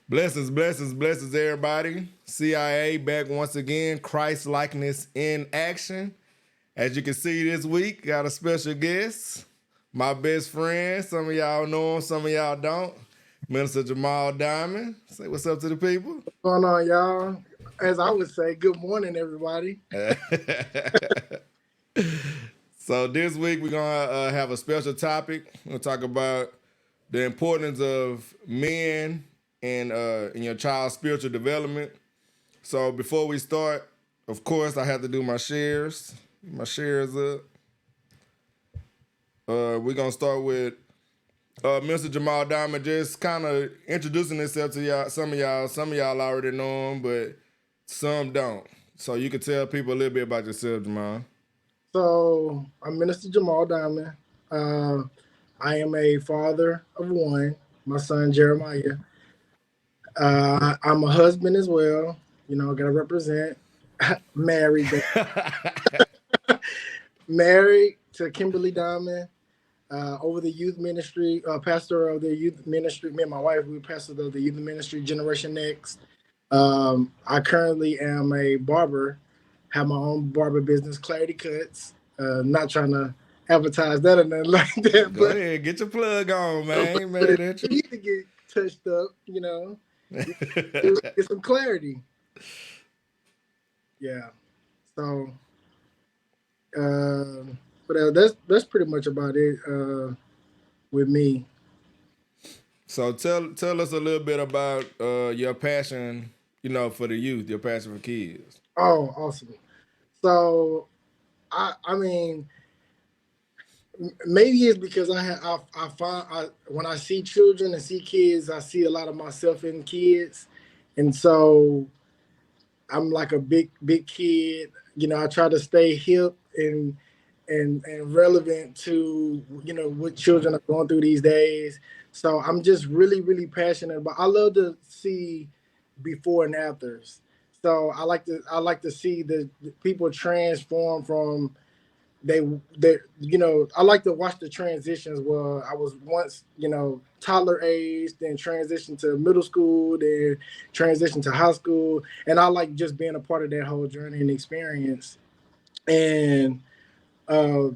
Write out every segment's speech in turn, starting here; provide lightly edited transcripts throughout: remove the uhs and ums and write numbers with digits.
Blessings, blessings, blessings, everybody. CIA back once again. Christ likeness in action. As you can see this week, got a special guest, my best friend. Some of y'all know him, some of y'all don't. Minister Jamal Diamond. Say what's up to the people. Going on, y'all? As I would say, good morning, everybody. So this week we're gonna have a special topic. We're gonna talk about the importance of men in your child's spiritual development. So before we start, of course, I have to do my shares. My shares up. We're gonna start with Mr. Jamal Diamond, just kind of introducing himself to y'all. Some of y'all already know him, but some don't. So you can tell people a little bit about yourself, Jamal. So, I'm Minister Jamal Diamond. Uh, I am a father of one, my son Jeremiah. I'm a husband as well. Got to represent. Married, married to Kimberly Diamond. Over the youth ministry, pastor of the youth ministry. Me and my wife, we pastor of the youth ministry, Generation Next. I currently am a barber, have my own barber business, Clarity Cuts. Not trying to advertise that or nothing like that, Go ahead, get your plug on, man. Ain't but mad if at you you. need to get touched up, get some clarity. Yeah. So, uh, but that's pretty much about it with me. So tell us a little bit about your passion, for the youth, your passion for kids. Oh, awesome. So, I mean, maybe it's because I find when I see children and see kids, I see a lot of myself in kids, and so I'm like a big kid. I try to stay hip and relevant to what children are going through these days. So I'm just really passionate about. I love to see before and afters. So I like to see the people transform from they I like to watch the transitions where I was once toddler age, then transition to middle school, then transition to high school, and I like just being a part of that whole journey and experience. And uh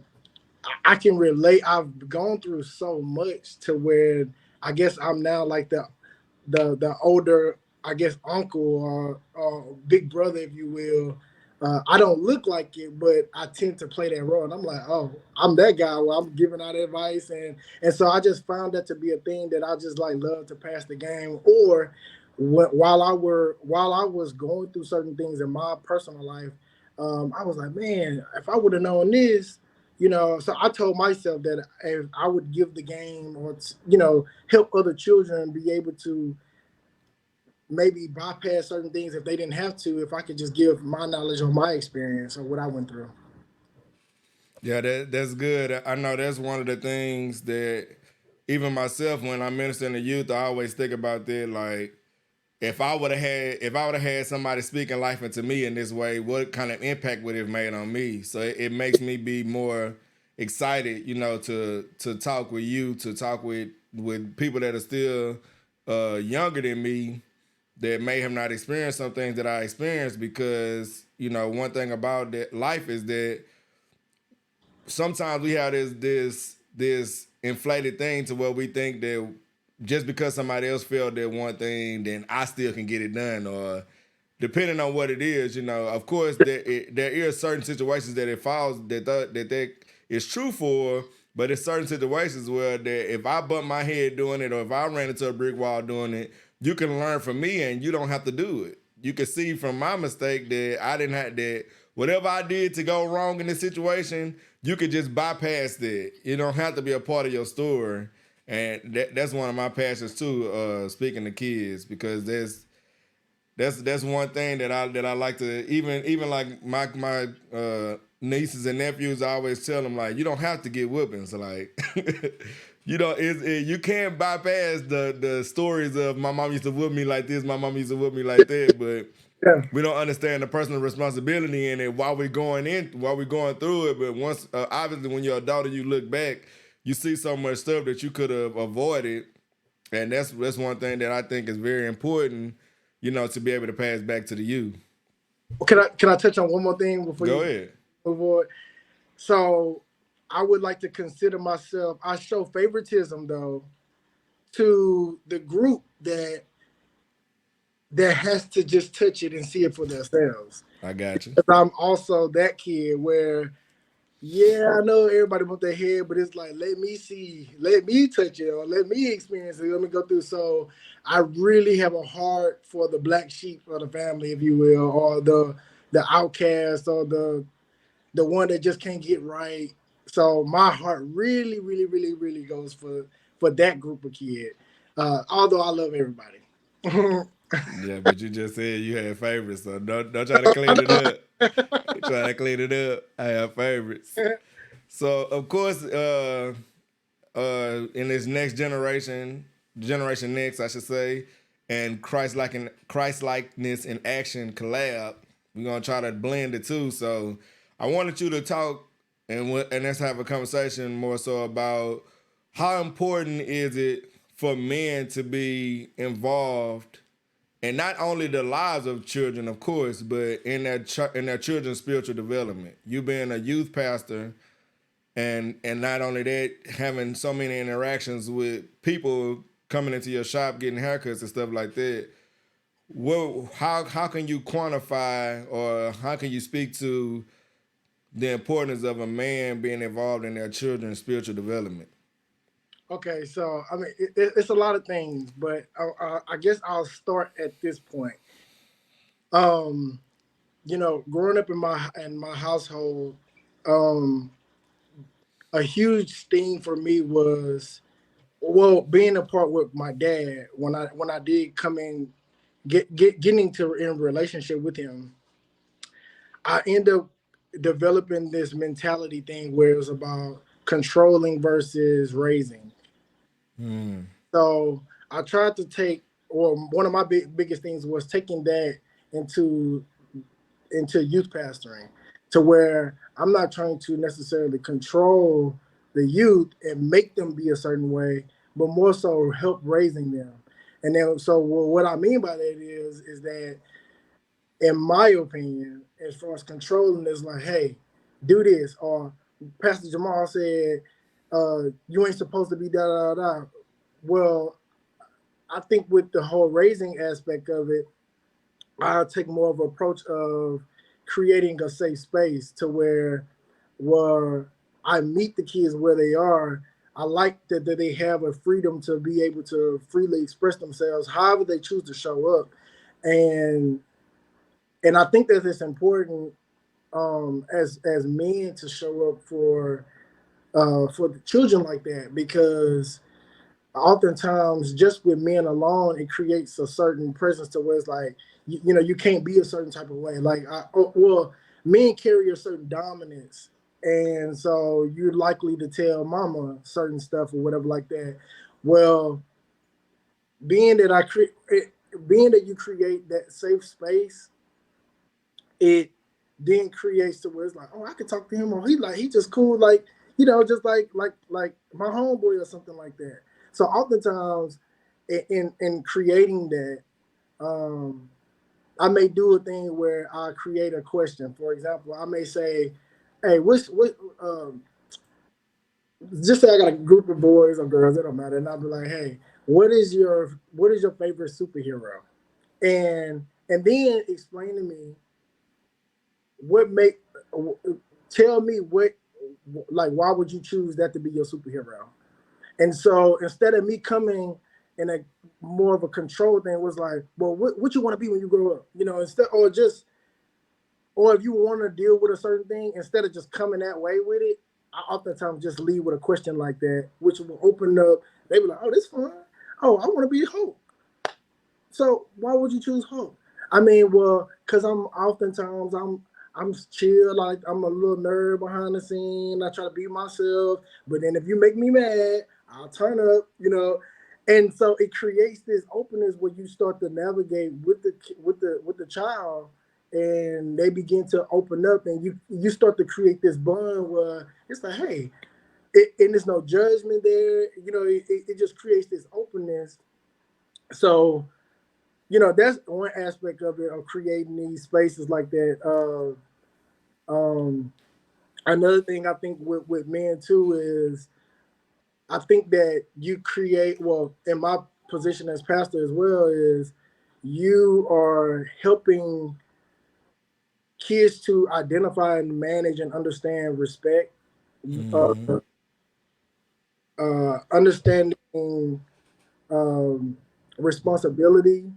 I can relate. I've gone through so much to where I guess I'm now like the older, I guess, uncle or big brother, if you will. I don't look like it, but I tend to play that role, and I'm like, oh, I'm that guy where I'm giving out advice, and so I just found that to be a thing that I just like love to pass the game. Or while I was going through certain things in my personal life, I was like, man, if I would have known this, so I told myself that if I would give the game or help other children be able to maybe bypass certain things if they didn't have to, if I could just give my knowledge or my experience or what I went through. Yeah, that's good. I know that's one of the things that even myself, when I minister in the youth, I always think about that. Like, if I would have had somebody speaking life into me in this way, what kind of impact would it have made on me? So it makes me be more excited, to talk with you, to talk with people that are still younger than me that may have not experienced some things that I experienced, because one thing about that life is that sometimes we have this inflated thing to where we think that just because somebody else failed that one thing, then I still can get it done. Or depending on what it is, of course there is certain situations that it falls that is true for. But it's certain situations where that if I bump my head doing it, or if I ran into a brick wall doing it, you can learn from me and you don't have to do it. You can see from my mistake that I didn't have that. Whatever I did to go wrong in this situation, you could just bypass that. You don't have to be a part of your story. And that's one of my passions too, speaking to kids, because that's one thing that I like to, even like my nieces and nephews. I always tell them, like, you don't have to get whoopings. Like, you can't bypass the stories of my mom used to whoop me like this, my mom used to whoop me like that, but Yeah. we don't understand the personal responsibility in it while we're going through it. But once, obviously, when you're adult and you look back, you see so much stuff that you could have avoided And that's one thing that I think is very important, to be able to pass back to the youth. Can I touch on one more thing before Go you ahead. move on? So I would like to consider myself. I show favoritism though to the group that has to just touch it and see it for themselves. I got you. 'Cause I'm also that kid where, yeah, I know everybody want their head, but it's like, let me see, let me touch it, or let me experience it, let me go through. So I really have a heart for the black sheep of the family, if you will, or the outcast, or the one that just can't get right. So my heart really, really, really, really goes for that group of kid. Although I love everybody. Yeah, but you just said you had favorites, so don't try to clean it up. Try to clean it up. I have favorites. So of course, in this next generation, generation next, I should say, and Christ likeness in action collab, we're gonna try to blend the two. So I wanted you to talk and let's have a conversation more so about how important is it for men to be involved and not only the lives of children, of course, but in their children's spiritual development. You being a youth pastor, and not only that, having so many interactions with people coming into your shop, getting haircuts and stuff like that. Well, how can you quantify or how can you speak to the importance of a man being involved in their children's spiritual development? Okay, so I mean, it's a lot of things, but I guess I'll start at this point. Um, growing up in my household, um, a huge thing for me was, well, being apart with my dad when I did come in, getting to in a relationship with him. I end up developing this mentality thing where it was about controlling versus raising. Hmm. So I tried to take, or one of my biggest things was taking that into into youth pastoring, to where I'm not trying to necessarily control the youth and make them be a certain way, but more so help raising them. And then, so what I mean by that is that, in my opinion, as far as controlling, is like, hey, do this, or Pastor Jamal said, you ain't supposed to be da da da. Well, I think with the whole raising aspect of it, I'll take more of an approach of creating a safe space to where I meet the kids where they are. I like that they have a freedom to be able to freely express themselves, however they choose to show up, and I think that it's important, as men, to show up for the children like that, because oftentimes just with men alone it creates a certain presence to where it's like, you can't be a certain type of way, like, well, men carry a certain dominance, and so you're likely to tell mama certain stuff or whatever like that. Well, being that I create being that you create that safe space, it then creates to where it's like, oh, I could talk to him, or he just cool, like, just like my homeboy or something like that. So oftentimes, in creating that, um, I may do a thing where I create a question. For example, I may say, "Hey, what?" Just say I got a group of boys or girls, it don't matter, and I'll be like, "Hey, what is your favorite superhero?" And then explain to me what make tell me what, like, why would you choose that to be your superhero? And so instead of me coming in a more of a control thing, was like, well, what you want to be when you grow up, instead, or if you want to deal with a certain thing, instead of just coming that way with it, I oftentimes just leave with a question like that, which will open up. They be like, oh, this fun. Oh, I want to be Hulk. So why would you choose Hulk? I mean, well, because I'm chill, like I'm a little nerd behind the scene. I try to be myself, but then if you make me mad, I'll turn up. And so it creates this openness where you start to navigate with the child, and they begin to open up, and you start to create this bond where it's like, hey, and there's no judgment there. It just creates this openness. So that's one aspect of it, of creating these spaces like that. Um, Another thing I think with men too is, I think that you create, well, in my position as pastor as well, is you are helping kids to identify and manage and understand respect, uh, Mm-hmm. understanding um, responsibility,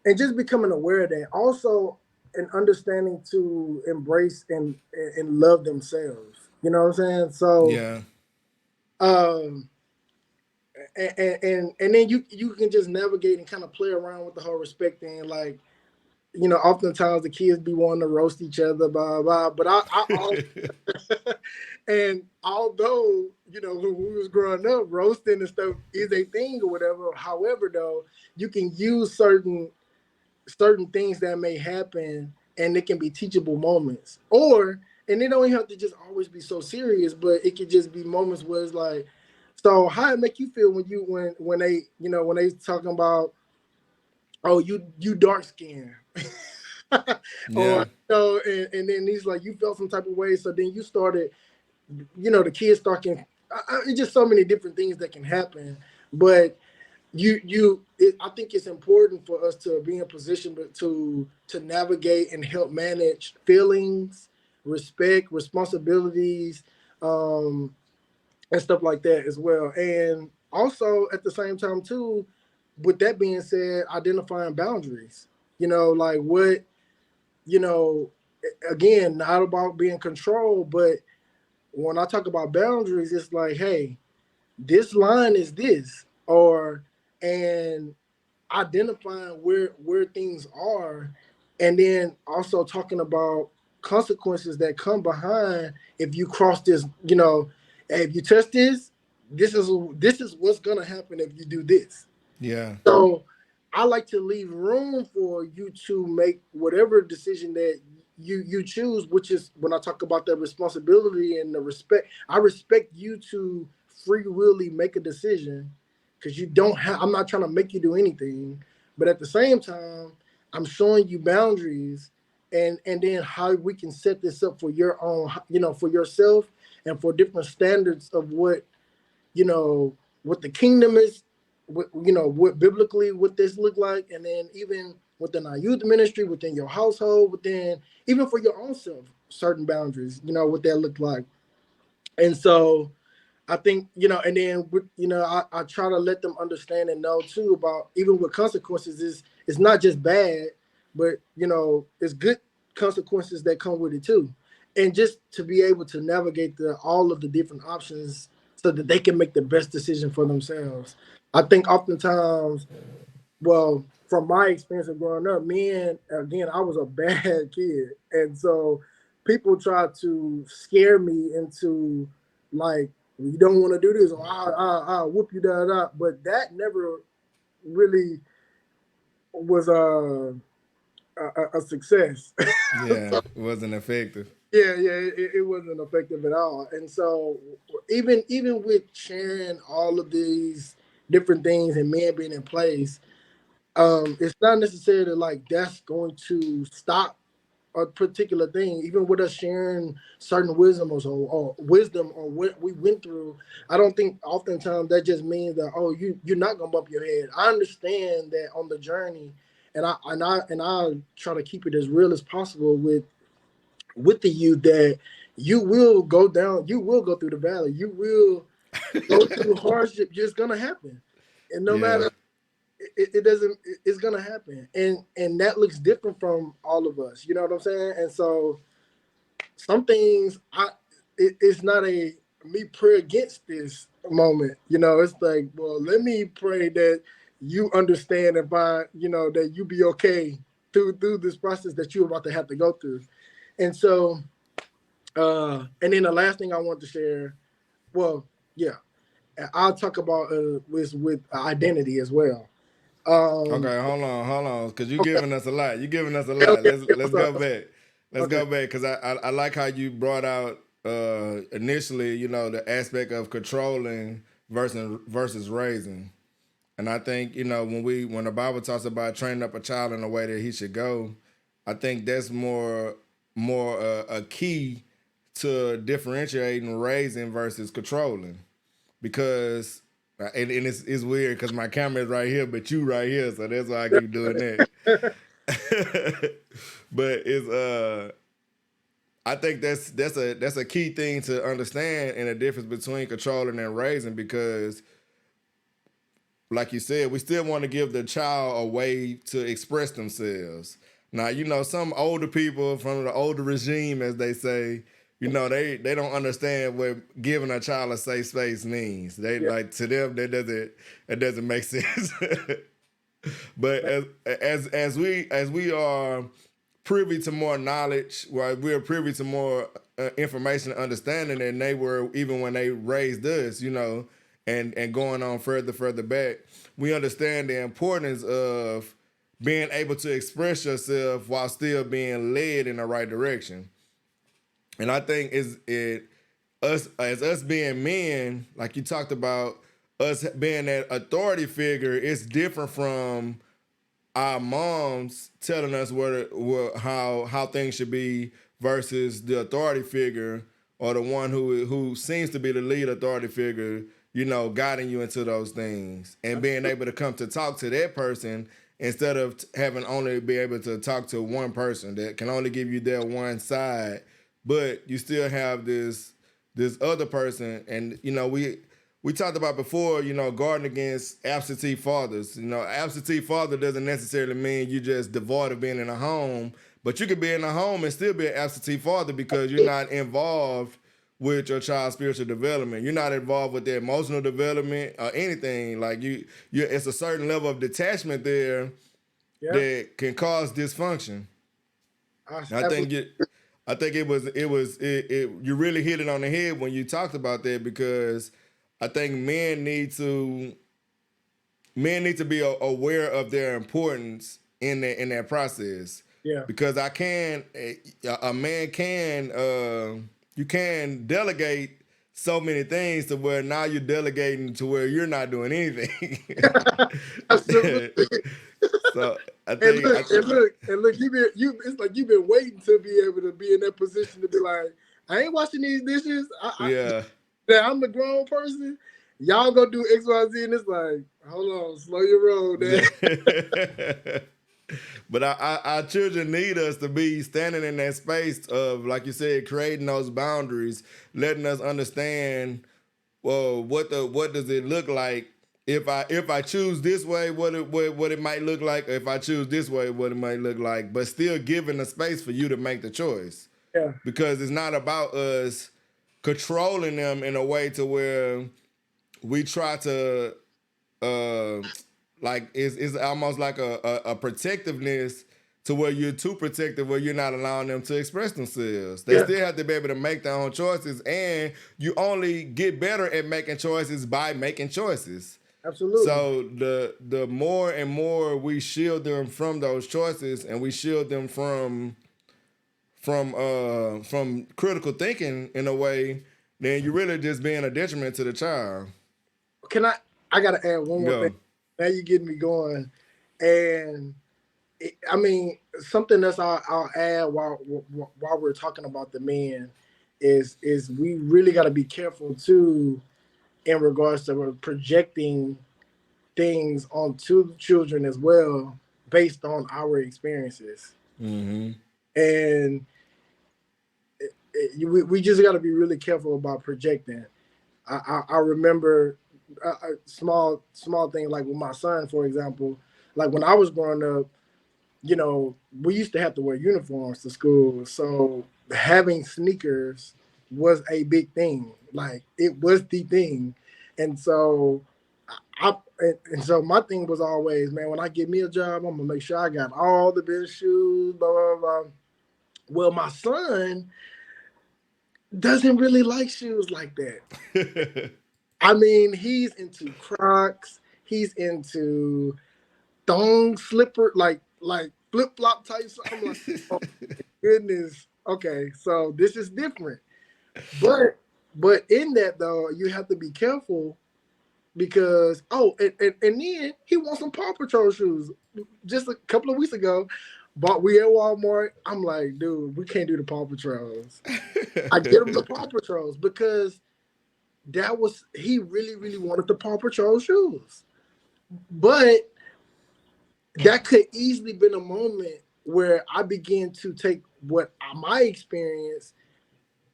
and just becoming aware of that. Also, an understanding to embrace and love themselves. You know what I'm saying? So, Yeah. um, and then you can just navigate and kind of play around with the whole respect thing. Like, oftentimes the kids be wanting to roast each other, blah blah. But and although when we was growing up, roasting and stuff is a thing or whatever. However, though, you can use certain things that may happen, and it can be teachable moments, or and they don't even have to just always be so serious, but it could just be moments where it's like, so how it make you feel when they when they talking about, oh, you dark skinned or Yeah. and then he's like, you felt some type of way, so then you started, the kids talking. It's just so many different things that can happen, but I think it's important for us to be in position to navigate and help manage feelings, respect, responsibilities, um, and stuff like that as well. And also at the same time too, with that being said, identifying boundaries. Like what, you know, again, not about being controlled, but when I talk about boundaries, it's like, hey, this line is this, or and identifying where things are, and then also talking about consequences that come behind if you cross this. Hey, if you touch this, this is what's gonna happen if you do this. Yeah. So I like to leave room for you to make whatever decision that you choose, which is when I talk about the responsibility and the respect. I respect you to free willly make a decision, because you don't have. I'm not trying to make you do anything, but at the same time, I'm showing you boundaries, and then how we can set this up for your own, for yourself, and for different standards of what the kingdom is, what biblically what this look like, and then even within our youth ministry, within your household, within even for your own self, certain boundaries, what that look like. And so I think, and then I try to let them understand and know too about, even with consequences, is it's not just bad, but it's good consequences that come with it too. And just to be able to navigate all of the different options so that they can make the best decision for themselves. I think oftentimes, well, from my experience of growing up, men, again, I was a bad kid. And so people try to scare me into, like, you don't want to do this, or I'll whoop you, da da. But that never really was a success. Yeah. It wasn't effective. Yeah, it wasn't effective at all. And so even with sharing all of these different things and men being in place, it's not necessarily like that's going to stop a particular thing. Even with us sharing certain or wisdom on what we went through, I don't think oftentimes that just means that, oh, you're not gonna bump your head. I understand that on the journey, and I try to keep it as real as possible with the youth, that you will go down, you will go through the valley, you will go through hardship. Just gonna happen, and no Yeah. matter, it doesn't, it's gonna happen, and that looks different from all of us, you know what I'm saying? And so some things, it's not a me pray against this moment, it's like, well, let me pray that you understand, and by that you be okay through this process that you're about to have to go through. And so and then the last thing I want to share, well, yeah, I'll talk about with identity as well. um Okay, hold on, because you're okay, giving us a lot. You're giving us a okay, lot. Let's okay, I'm let's sorry. go back. Let's Okay. go back because I like how you brought out initially, the aspect of controlling versus raising. And I think, when the Bible talks about training up a child in the way that he should go, I think that's more a key to differentiating raising versus controlling. Because and it's weird because my camera is right here, but you right here, so that's why I keep doing that. But it's I think that's a key thing to understand in the difference between controlling and raising, because like you said, we still want to give the child a way to express themselves. Now, some older people from the older regime, as they say, they don't understand what giving a child a safe space means. They Yeah. like, to them that doesn't make sense. But as we are privy to more knowledge, right? We're privy to more information and understanding than they were even when they raised us, and going on further back. We understand the importance of being able to express yourself while still being led in the right direction. And I think us being men, like you talked about, us being that authority figure, it's different from our moms telling us how things should be versus the authority figure, or the one who seems to be the lead authority figure, guiding you into those things, and being able to come to talk to that person instead of having only be able to talk to one person that can only give you their one side, but you still have this other person. And we talked about before, guarding against absentee fathers. Absentee father doesn't necessarily mean you just devoid of being in a home, but you could be in a home and still be an absentee father because you're not involved with your child's spiritual development. You're not involved with their emotional development or anything. Like it's a certain level of detachment there Yeah. that can cause dysfunction. I think you really hit it on the head when you talked about that, because I think men need to be aware of their importance in that process. Yeah. Because a man can you can delegate so many things to where now you're delegating to where you're not doing anything. Absolutely. So I And think look, it's like you've been waiting to be able to be in that position to be like, I ain't washing these dishes. yeah. That I'm the grown person. Y'all go do X, Y, Z, and it's like, hold on, slow your roll, Dad. But our children need us to be standing in that space of, like you said, creating those boundaries, letting us understand, well, what does it look like if I choose this way, what it might look like. If I choose this way, what it might look like, but still giving the space for you to make the choice. Yeah. Because it's not about us controlling them in a way to where we try to like it's almost like a protectiveness to where you're too protective, where you're not allowing them to express themselves. They Yeah. still have to be able to make their own choices, and you only get better at making choices by making choices. Absolutely. So the more and more we shield them from those choices, and we shield them from critical thinking in a way, then you're really just being a detriment to the child. I gotta add one more Go. thing. Now you're getting me going. And I mean, something else I'll add while we're talking about the men is we really got to be careful too in regards to projecting things onto children as well based on our experiences. Mm-hmm. And we just got to be really careful about projecting. I remember a small thing like with my son, for example. Like when I was growing up, we used to have to wear uniforms to school. So having sneakers was a big thing. Like it was the thing. And so so my thing was always, man, when I get me a job, I'm gonna make sure I got all the best shoes, blah, blah, blah. Well, my son doesn't really like shoes like that. I mean, he's into Crocs, he's into thong slipper, like flip flop type. I'm like, oh goodness. Okay, so this is different. But in that though, you have to be careful because and then he wants some Paw Patrol shoes. Just a couple of weeks ago, bought we at Walmart. I'm like, dude, we can't do the Paw Patrols. I get him the Paw Patrols because that was he really really wanted the Paw Patrol shoes, but that could easily been a moment where I began to take what my experience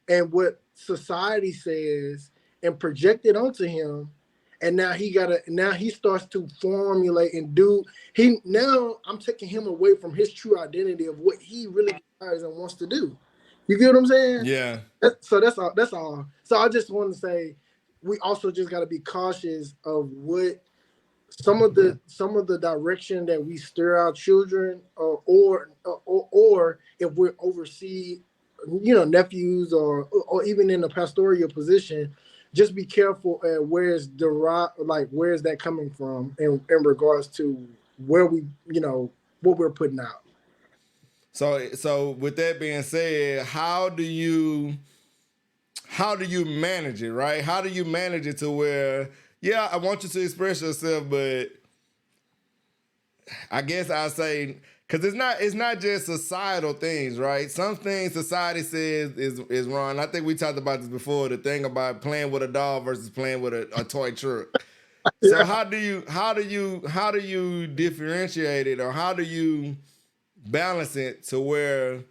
and what society says and project it onto him. And now he starts to formulate and do he now I'm taking him away from his true identity of what he really desires and wants to do. You get what I'm saying? Yeah. So that's all. So I just want to say we also just got to be cautious of what some of the direction that we steer our children, or if we're oversee, nephews or even in a pastoral position, just be careful at where's that coming from in regards to where we what we're putting out. So with that being said, how do you manage it, right? How do you manage it to where, yeah, I want you to express yourself, but I guess I say, because it's not just societal things, right? Some things society says is wrong. I think we talked about this before. The thing about playing with a doll versus playing with a toy truck. So Yeah. how do you differentiate it, or how do you balance it to where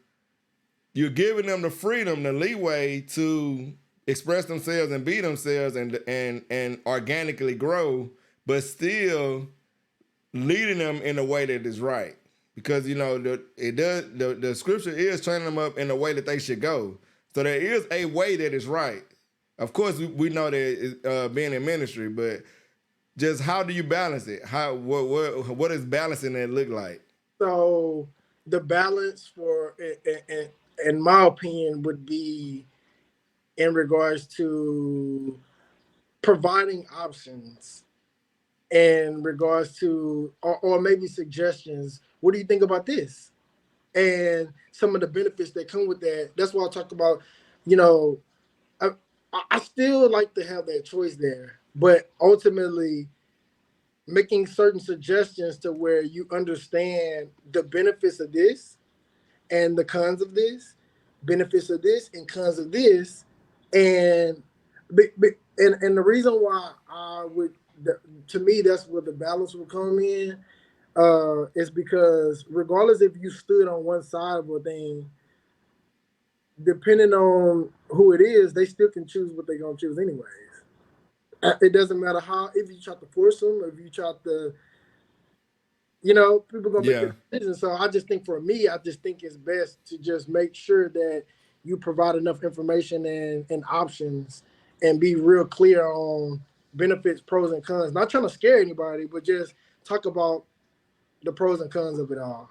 you're giving them the freedom, the leeway to express themselves and be themselves and organically grow, but still leading them in a way that is right, because the scripture is training them up in the way that they should go. So there is a way that is right. Of course, we know that being in ministry, but just how do you balance it? What does balancing that look like? So the balance in my opinion would be in regards to providing options in regards to or maybe suggestions. What do you think about this? And some of the benefits that come with that. That's why I talk about, you know, I, I still like to have that choice there, but ultimately making certain suggestions to where you understand the benefits of this and the cons of this, benefits of this and cons of this, and and the reason why to me that's where the balance will come in, is because regardless if you stood on one side of a thing, depending on who it is, they still can choose what they're gonna choose anyways. It doesn't matter how if you try to force them, if you try to, people gonna make Yeah. their decisions. So I just think for me, I just think it's best to just make sure that you provide enough information and options and be real clear on benefits, pros and cons. Not trying to scare anybody, but just talk about the pros and cons of it all.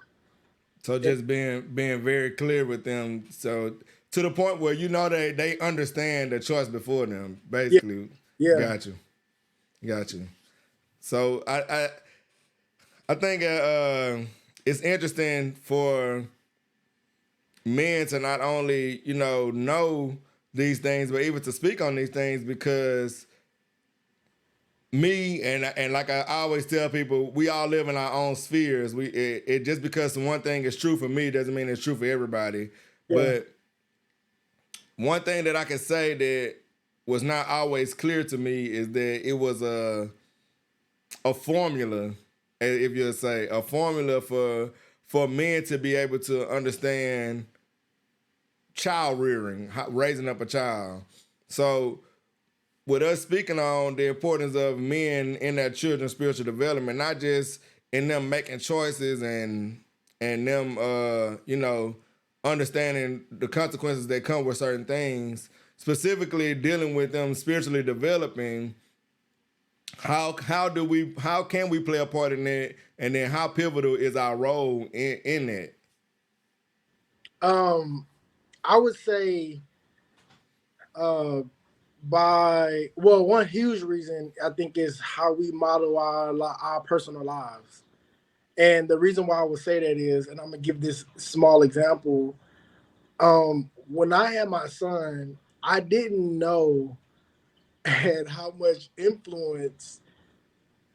So Yeah, just being very clear with them, so to the point where they understand the choice before them. yeah, Basically, yeah. got you, got you. So I think it's interesting for men to not only know these things, but even to speak on these things, because me and like I always tell people, we all live in our own spheres. It just because one thing is true for me doesn't mean it's true for everybody. Yeah. But one thing that I can say that was not always clear to me is that it was a formula, if you'll say a formula for men to be able to understand child rearing, raising up a child. So with us speaking on the importance of men in their children's spiritual development, not just in them making choices and them understanding the consequences that come with certain things, specifically dealing with them spiritually developing. How can we play a part in that, and then how pivotal is our role in that? Um, I would say, uh, one huge reason I think is how we model our personal lives. And the reason why I would say that is, and I'm gonna give this small example. When I had my son, I didn't know and how much influence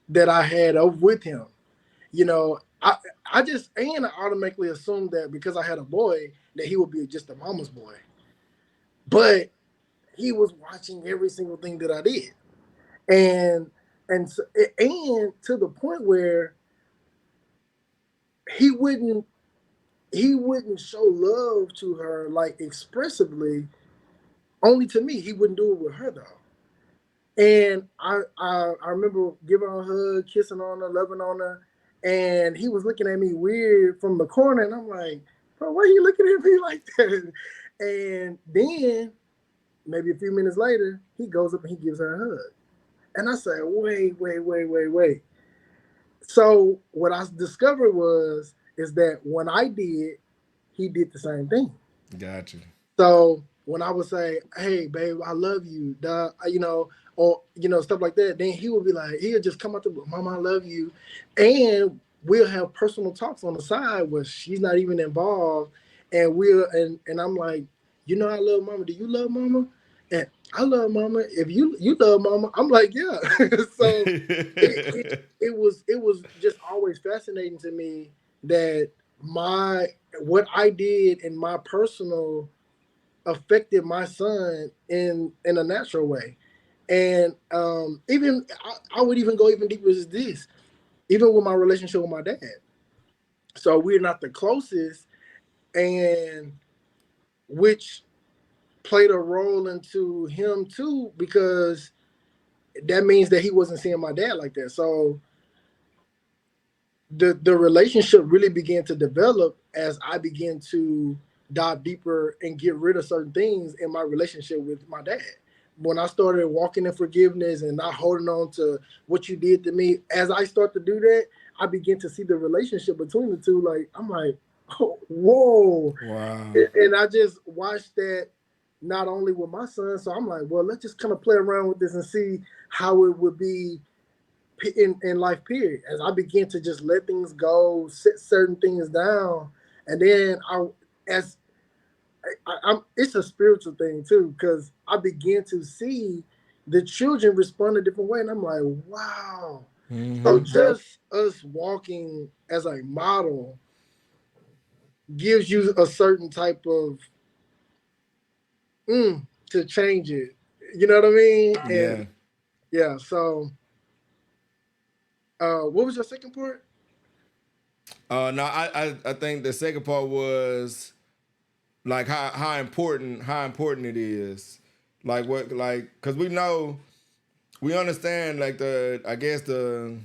that I had with him. You know, I just and I automatically assumed that because I had a boy that he would be just a mama's boy. But he was watching every single thing that I did, and and to the point where he wouldn't he wouldn't show love to her like expressively. Only to me, he wouldn't do it with her though. And I remember giving her a hug, kissing on her, loving on her, and he was looking at me weird from the corner, and I'm like, bro, why are you looking at me like that? And then maybe a few minutes later, he goes up and he gives her a hug. And I said, wait. So what I discovered was is that when I did, he did the same thing. Gotcha. So when I would say, "Hey, babe, I love you," you know, or stuff like that, then he would be like, he'll just come out to, "Mama, I love you," and we'll have personal talks on the side where she's not even involved, and and I'm like, I love Mama. Do you love Mama? And I love Mama. If you love Mama, I'm like, yeah. So it was just always fascinating to me that my what I did in my personal affected my son in a natural way. And even I would even go even deeper as this, even with my relationship with my dad. So we're not the closest, and which played a role into him too, because that means that he wasn't seeing my dad like that. So the relationship really began to develop as I began to dive deeper and get rid of certain things in my relationship with my dad. When I started walking in forgiveness and not holding on to what you did to me, as I start to do that, I begin to see the relationship between the two. Like I'm like, oh, whoa, Wow. and I just watched that not only with my son. So I'm like, well, let's just kind of play around with this and see how it would be in life period. As I begin to just let things go, sit certain things down, and then as I'm it's a spiritual thing too, because I begin to see the children respond a different way, and I'm like, wow. So Mm-hmm. just us walking as a model gives you a certain type of to change it. You know what I mean? Yeah. And yeah, so what was your second part? No, I think the second part was like how important it is. Like what like because we understand like the I guess the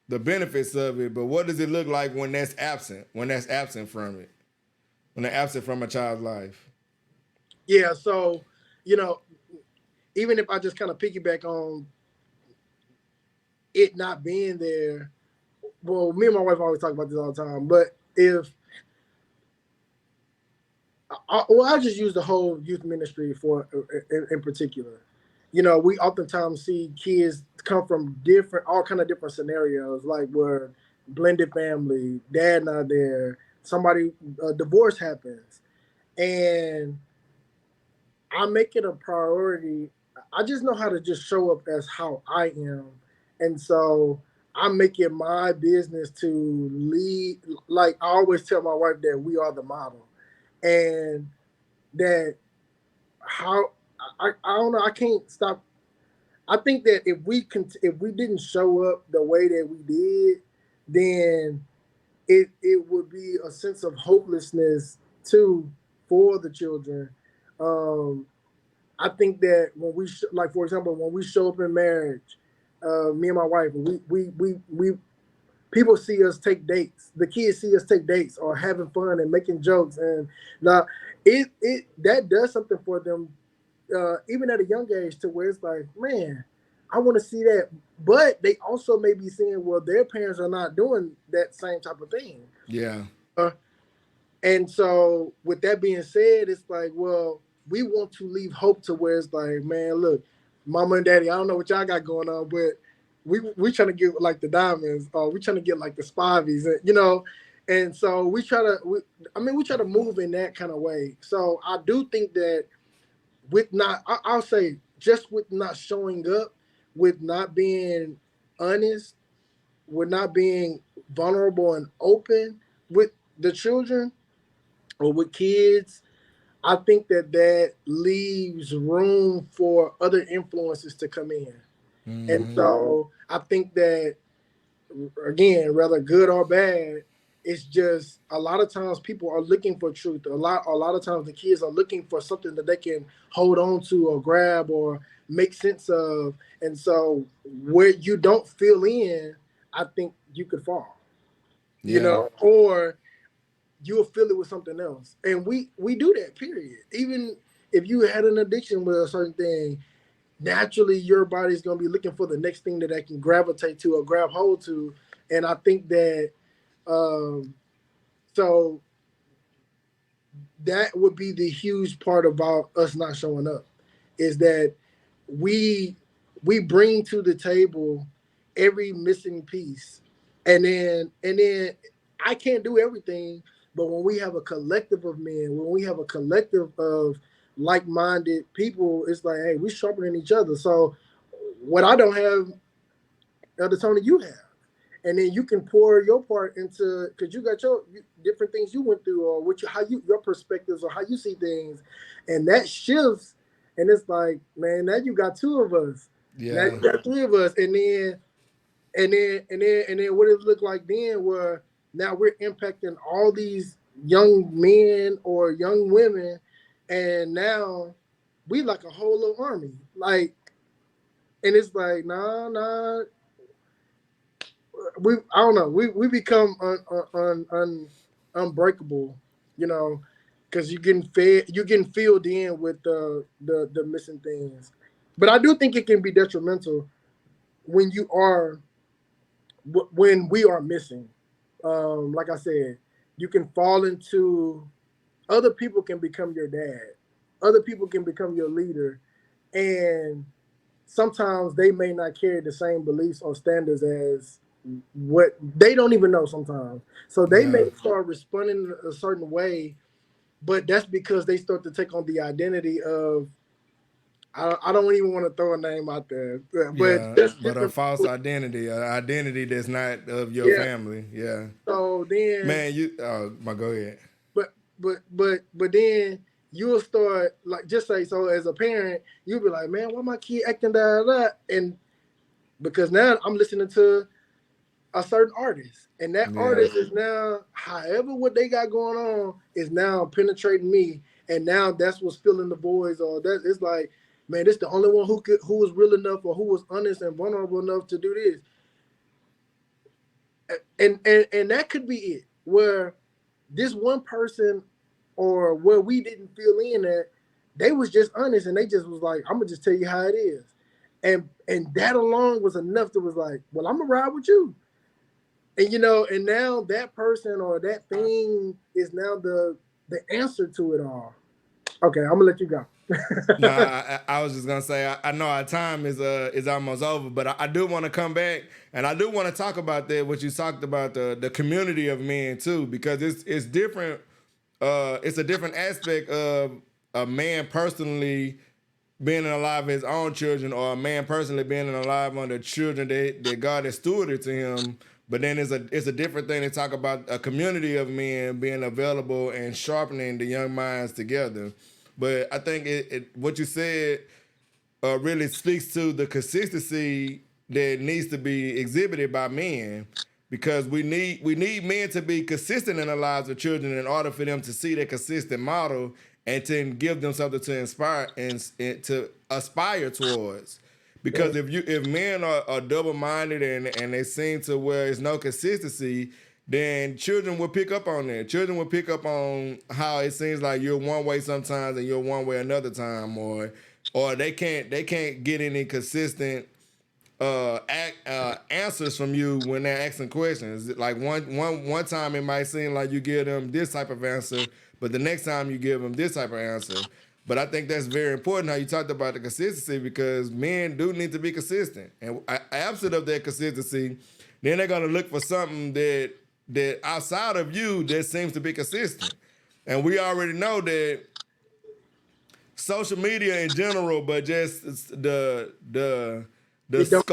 benefits of it, but what does it look like when that's absent? When that's absent from it? When they're absent from a child's life? Yeah, so you know, even if I just kind of piggyback on it not being there, well, me and my wife always talk about this all the time. But if I just use the whole youth ministry for in particular. We oftentimes see kids come from all kind of different scenarios, like where blended family, dad not there, somebody divorce happens, and I make it a priority. I just know how to just show up as how I am, and so I make it my business to lead. Like I always tell my wife that we are the model, and that how I don't know. I can't stop. I think that if we didn't show up the way that we did, then it would be a sense of hopelessness too for the children. Um, I think that when like for example, when we show up in marriage, me and my wife, we people see us take dates. The kids see us take dates or having fun and making jokes, and now it that does something for them, even at a young age, to where it's like, man, I want to see that. But they also may be seeing, well, their parents are not doing that same type of thing. Yeah. Uh, and so, with that being said, it's like, well, we want to leave hope to where it's like, man, look, mama and daddy, I don't know what y'all got going on, but we trying to get like the diamonds, or we trying to get like the spivies, and so we try to, we try to move in that kind of way. So I do think that with not, I'll say just with not showing up, with not being honest, with not being vulnerable and open with the children or with kids, I think that that leaves room for other influences to come in. And so I think that, again, whether good or bad, it's just a lot of times people are looking for truth. A lot of times the kids are looking for something that they can hold on to or grab or make sense of. And so where you don't fill in, I think you could fall. Yeah. Or you'll fill it with something else. And we do that, period. Even if you had an addiction with a certain thing, naturally your body's gonna be looking for the next thing that they can gravitate to or grab hold to. And I think that um so that would be the huge part about us not showing up is that we we bring to the table every missing piece, and then I can't do everything, but when we have a collective of men, when we have a collective of like-minded people, it's like, hey, we sharpening each other. So what I don't have, Elder Tony, you have, and then you can pour your part into, because you got your different things you went through, or what you, how you, your perspectives or how you see things, and that shifts, and it's like, man, now you got two of us, now Yeah. you got three of us, and then what it look like then, where now we're impacting all these young men or young women, and now we like a whole little army, like, and it's like, nah, I don't know, we become unbreakable, you know, because you getting filled in with the missing things. But I do think it can be detrimental when you are when we are missing. Like I said, you can fall into, other people can become your dad, other people can become your leader, and sometimes they may not carry the same beliefs or standards as what they don't even know sometimes. So they Yeah. may start responding a certain way, but that's because they start to take on the identity of, I don't even want to throw a name out there, but Yeah. that's But a different false people. identity, an identity that's not of your Yeah. family. Yeah. So then, Man, you my go ahead. but then you'll start, like, just say, so as a parent, you'll be like, man, why my kid acting that, and because now I'm listening to a certain artist, and that Yeah. artist is now, however what they got going on is now penetrating me, and now that's what's filling the voids, or that it's like, man, this the only one who was real enough, or who was honest and vulnerable enough to do this, and that could be it, where this one person, or where we didn't feel in that, they was just honest, and they just was like, I'm gonna just tell you how it is, and that alone was enough to was like, well, I'm gonna ride with you. And and now that person or that thing is now the answer to it all. Okay, I'm gonna let you go. No, I was just gonna say I know our time is almost over, but I do want to come back and I do want to talk about that what you talked about, the community of men too, because it's different. It's a different aspect of a man personally being alive his own children, or a man personally being alive on the children that God has stewarded to him. But then it's a different thing to talk about a community of men being available and sharpening the young minds together. But I think what you said really speaks to the consistency that needs to be exhibited by men, because we need men to be consistent in the lives of children in order for them to see that consistent model and to give them something to inspire and to aspire towards. Because if men are double minded and they seem to where there's no consistency, then children will pick up on that. Children will pick up on how it seems like you're one way sometimes and you're one way another time, or they can't get any consistent answers from you when they're asking questions. Like one time it might seem like you give them this type of answer, but the next time you give them this type of answer. But I think that's very important how you talked about the consistency, because men do need to be consistent, and absent of that consistency, then they're gonna look for something that outside of you that seems to be consistent. And we already know that social media in general, but just the It don't.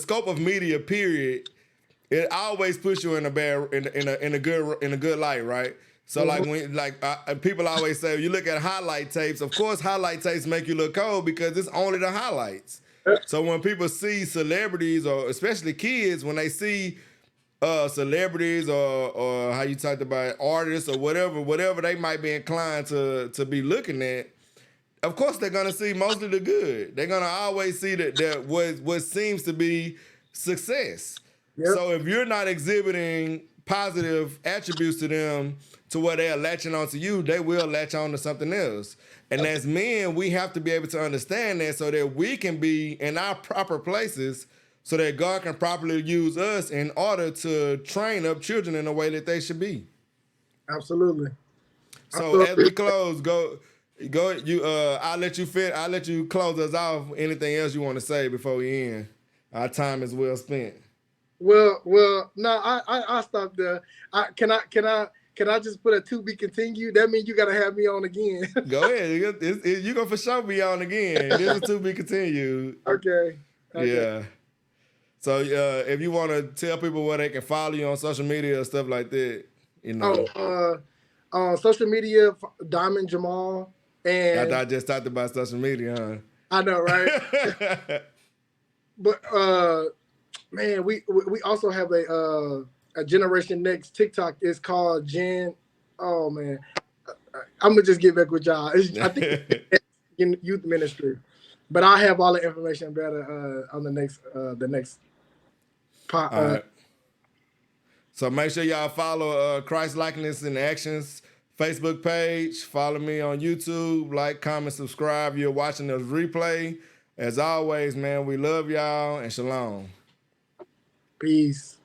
scope of media. Period. It always puts you in a bad in a good light, right? So like Mhm. when people always say, you look at highlight tapes. Of course, highlight tapes make you look cold because it's only the highlights. So when people see celebrities, or especially kids, when they see celebrities or how you talked about artists or whatever they might be inclined to be looking at, of course they're gonna see mostly the good. They're gonna always see that what seems to be success. Yep. So if you're not exhibiting positive attributes to them to where they're latching on to you, they will latch on to something else. And as men, we have to be able to understand that so that we can be in our proper places so that God can properly use us in order to train up children in the way that they should be. Absolutely. I So as totally. we close, go you I'll let you close us off. Anything else you want to say before we end? Our time is well spent. Well. No, I stopped there. Can I just put a to be continued? That means you gotta have me on again. Go ahead. You gonna for sure be on again. This is to be continued. Okay. Okay. Yeah. So if you want to tell people where they can follow you on social media or stuff like that, you know. Oh, on social media, Diamond Jamal, After and I just talked about social media, I know, right? huh? But man, we also have a Generation Next TikTok. It's called Gen. Oh man, I'm gonna just get back with y'all. I think it's in youth ministry, but I have all the information better on the next part. All right. So make sure y'all follow Christ Likeness in Actions Facebook page. Follow me on YouTube. Like, comment, subscribe. You're watching this replay. As always, man, we love y'all and shalom. Peace.